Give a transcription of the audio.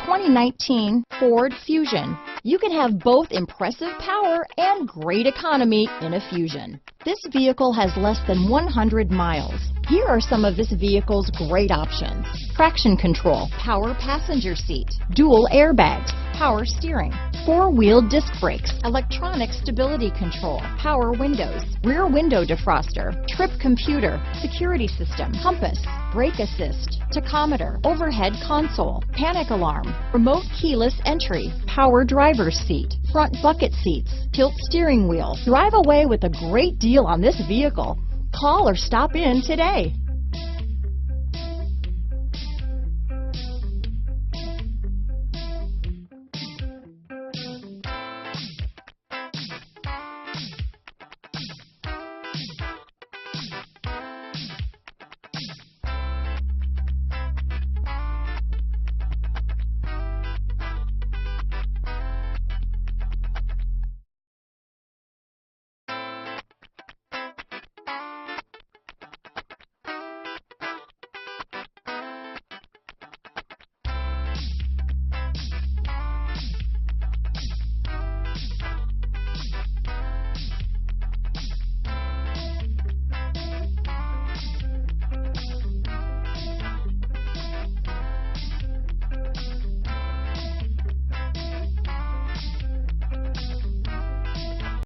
2019 Ford Fusion. You can have both impressive power and great economy in a Fusion. This vehicle has less than 100 miles. Here are some of this vehicle's great options: traction control, power passenger seat, dual airbags, power steering, four-wheel disc brakes, electronic stability control, power windows, rear window defroster, trip computer, security system, compass, brake assist, tachometer, overhead console, panic alarm, remote keyless entry, power driver's seat, front bucket seats, tilt steering wheel. Drive away with a great deal on this vehicle. Call or stop in today.